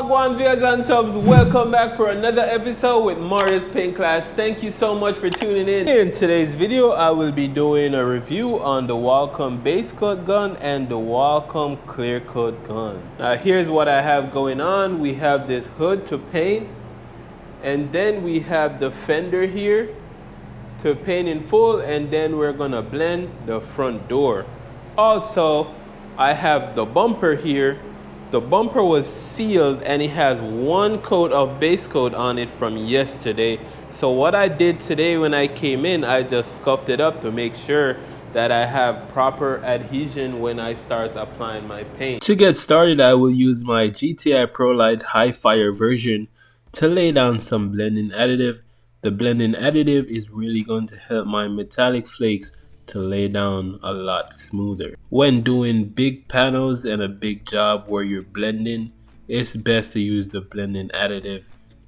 Wagwan viewers and subs, welcome back for another episode with Marius Paint Class. Thank you so much for tuning in. Here in today's video, I will be doing a review on the Walcom base coat gun and the Walcom clear coat gun. Now here's what I have going on. We have this hood to paint, and then we have the fender here to paint in full, and then we're gonna blend the front door. Also, I have the bumper here. The bumper was sealed and it has one coat of base coat on it from yesterday. So what I did today when I came in, I just scuffed it up to make sure that I have proper adhesion when I start applying my paint. To get started, I will use my GTI ProLite High Fire version to lay down some blending additive. The blending additive is really going to help my metallic flakes to lay down a lot smoother. When doing big panels and a big job where you're blending, it's best to use the blending additive.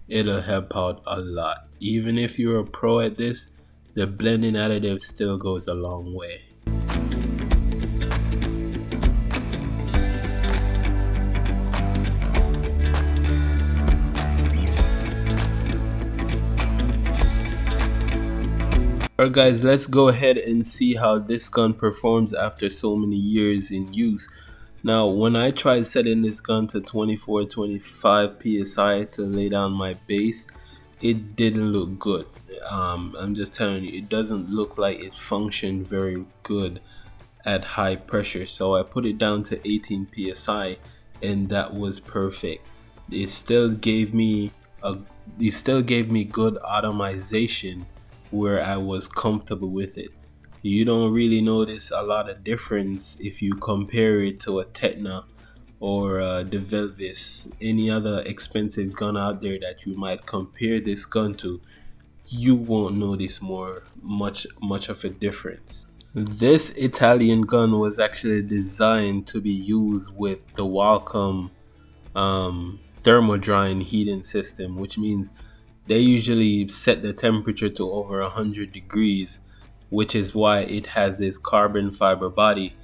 It'll help out a lot. Even if you're a pro at this, the blending additive still goes a long way. Alright guys, let's go ahead and see how this gun performs after so many years in use. Now when I tried setting this gun to 24-25 psi to lay down my base, it didn't look good. I'm just telling you, it doesn't look like it functioned very good at high pressure. So I put it down to 18 psi and that was perfect. It still gave me good atomization where I was comfortable with it. You don't really notice a lot of difference if you compare it to a Tetna or a DeVelvis, any other expensive gun out there that you might compare this gun to. You won't notice much of a difference. This Italian gun was actually designed to be used with the Walcom thermodrying heating system, which means they usually set the temperature to over 100 degrees, which is why it has this carbon fiber body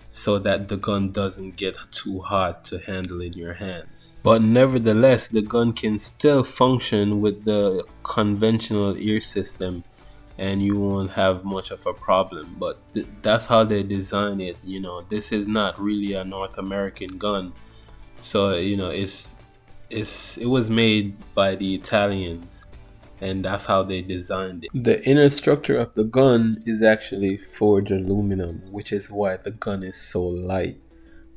so that the gun doesn't get too hot to handle in your hands. But nevertheless, the gun can still function with the conventional ear system and you won't have much of a problem. But that's how they design it. You know, this is not really a North American gun, so you know it was made by the Italians and that's how they designed it. The inner structure of the gun is actually forged aluminum, which is why the gun is so light.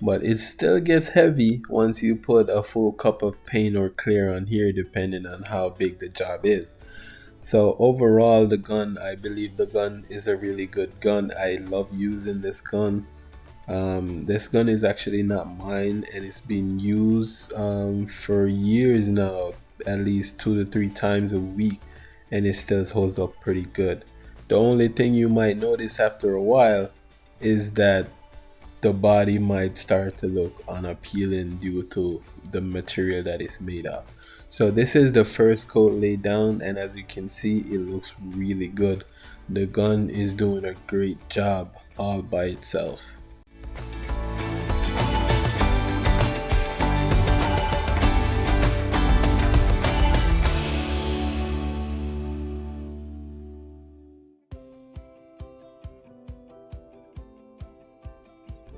But it still gets heavy once you put a full cup of paint or clear on here, depending on how big the job is. So overall, the gun, I believe the gun is a really good gun. I love using this gun. This gun is actually not mine and it's been used for years now, at least 2 to 3 times a week, and it still holds up pretty good. The only thing you might notice after a while is that the body might start to look unappealing due to the material that it's made of. So this is the first coat laid down, and as you can see, it looks really good. The gun is doing a great job all by itself.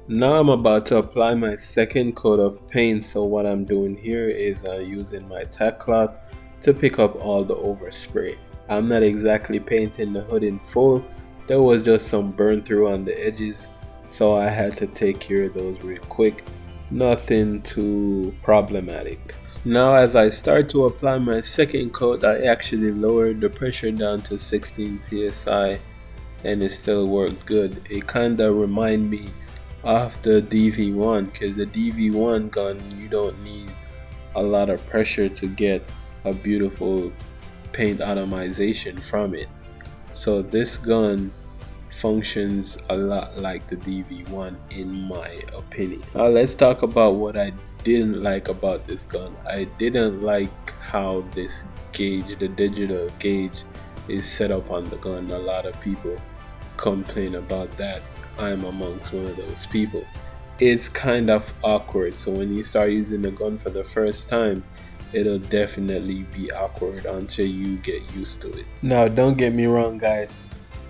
Now I'm about to apply my second coat of paint. So what I'm doing here is using my tack cloth to pick up all the overspray. I'm not exactly painting the hood in full. There was just some burn through on the edges, so I had to take care of those real quick. Nothing too problematic. Now as I start to apply my second coat, I actually lowered the pressure down to 16 psi and it still worked good. It kinda reminded me of the DV1, because the DV1 gun, you don't need a lot of pressure to get a beautiful paint atomization from it. So this gun functions a lot like the DV1 in my opinion. Now let's talk about what I didn't like about this gun. I didn't like how this gauge, the digital gauge, is set up on the gun. A lot of people complain about that. I'm amongst one of those people. it's kind of awkward. So when you start using the gun for the first time, it'll definitely be awkward until you get used to it. Now, don't get me wrong, guys.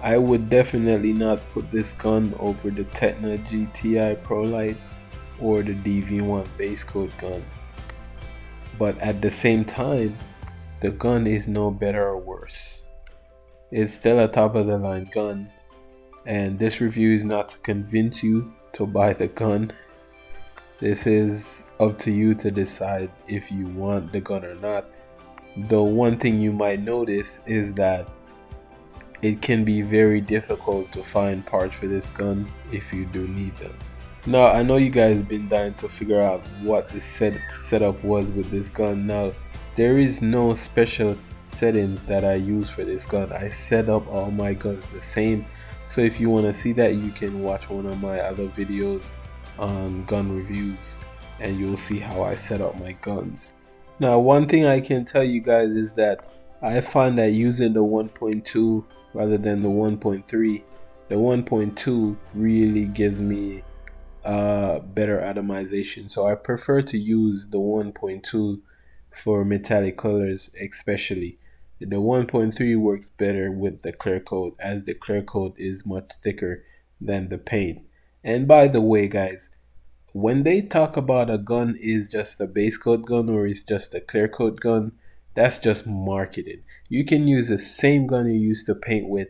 I would definitely not put this gun over the Techna GTI ProLite or the DV1 base coat gun. But at the same time, the gun is no better or worse. It's still a top of the line gun, and this review is not to convince you to buy the gun. This is up to you to decide if you want the gun or not. The one thing you might notice is that it can be very difficult to find parts for this gun if you do need them. Now, I know you guys been dying to figure out what the setup was with this gun. Now, there is no special settings that I use for this gun. I set up all my guns the same. So if you want to see that, you can watch one of my other videos on gun reviews and you'll see how I set up my guns. Now, one thing I can tell you guys is that I find that using the 1.2 rather than the 1.3, the 1.2 really gives me better atomization. So I prefer to use the 1.2 for metallic colors especially. The 1.3 works better with the clear coat, as the clear coat is much thicker than the paint. And by the way, guys, when they talk about a gun is just a base coat gun or is just a clear coat gun, that's just marketing. You can use the same gun you used to paint with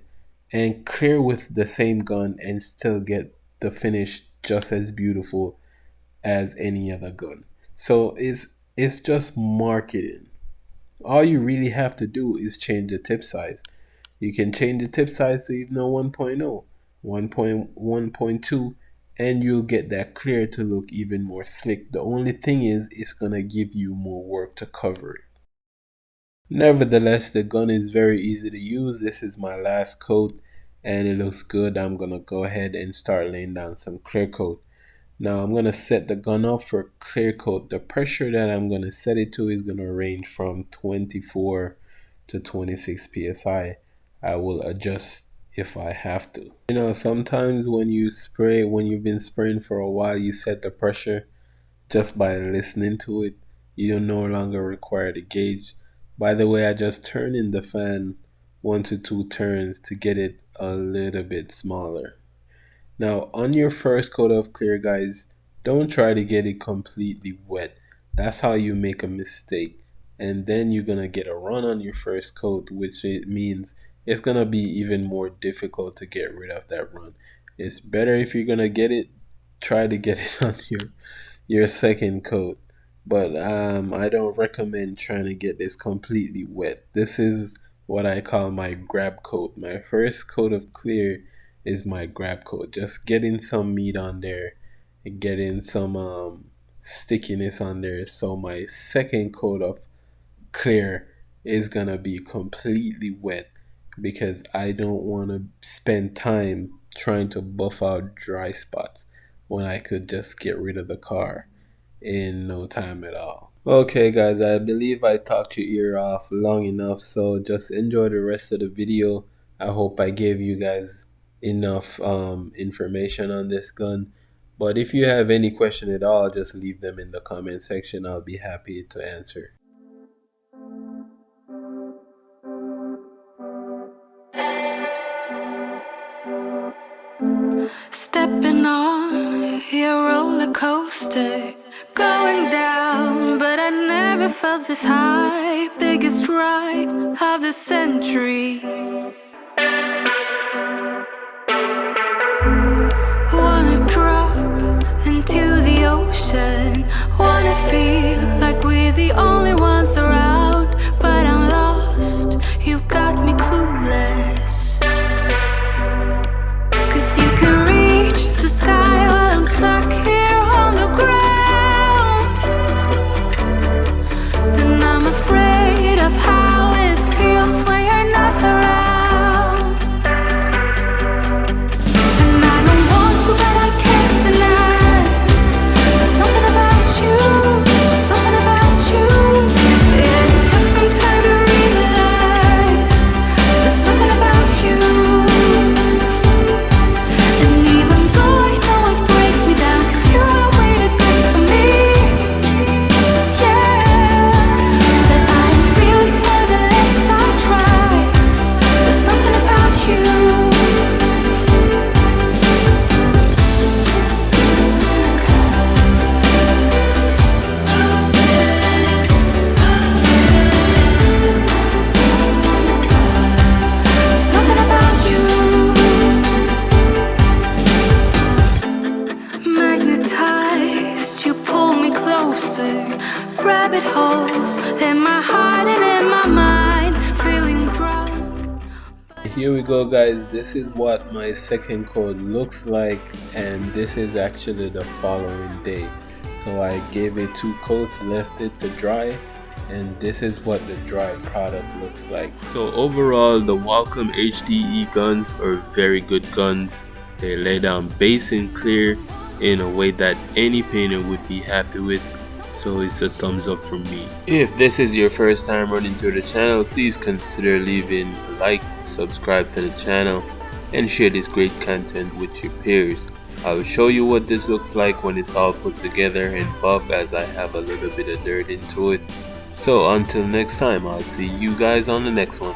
and clear with the same gun and still get the finish just as beautiful as any other gun. So it's just marketing. All you really have to do is change the tip size. You can change the tip size to even a 1.0, 1.2, and you'll get that clear to look even more slick. The only thing is, it's gonna give you more work to cover it. Nevertheless, the gun is very easy to use. This is my last coat and it looks good. I'm gonna go ahead and start laying down some clear coat. Now I'm gonna set the gun up for clear coat. The pressure that I'm gonna set it to is gonna range from 24 to 26 psi. I will adjust if I have to. You know, sometimes when you've been spraying for a while, you set the pressure just by listening to it. You don't no longer require the gauge. By the way, I just turned in the fan 1 to 2 turns to get it a little bit smaller. Now, on your first coat of clear, guys, don't try to get it completely wet. That's how you make a mistake. And then you're going to get a run on your first coat, which it means it's going to be even more difficult to get rid of that run. It's better if you're going to get it, try to get it on your second coat. But I don't recommend trying to get this completely wet. This is what I call my grab coat. My first coat of clear is my grab coat. Just getting some meat on there and getting some stickiness on there. So my second coat of clear is gonna be completely wet because I don't want to spend time trying to buff out dry spots when I could just get rid of the car in no time at all. Okay guys, I believe I talked your ear off long enough, so just enjoy the rest of the video. I hope I gave you guys enough information on this gun. But if you have any question at all, just leave them in the comment section. I'll be happy to answer. Stepping on your roller coaster, going down, but I never felt this high. Biggest ride of the century. Wanna drop into the ocean, wanna feel like we're the only ones around, but I'm lost, you got me clueless. Something about you here we go, guys. This is what my second coat looks like, and this is actually the following day. So I gave it 2 coats, left it to dry, and this is what the dry product looks like. So overall, the Walcom Hte guns are very good guns. They lay down base and clear in a way that any painter would be happy with. So it's a thumbs up from me. If this is your first time running to the channel, please consider leaving a like, subscribe to the channel, and share this great content with your peers. I will show you what this looks like when it's all put together and buff, as I have a little bit of dirt into it. So until next time, I'll see you guys on the next one.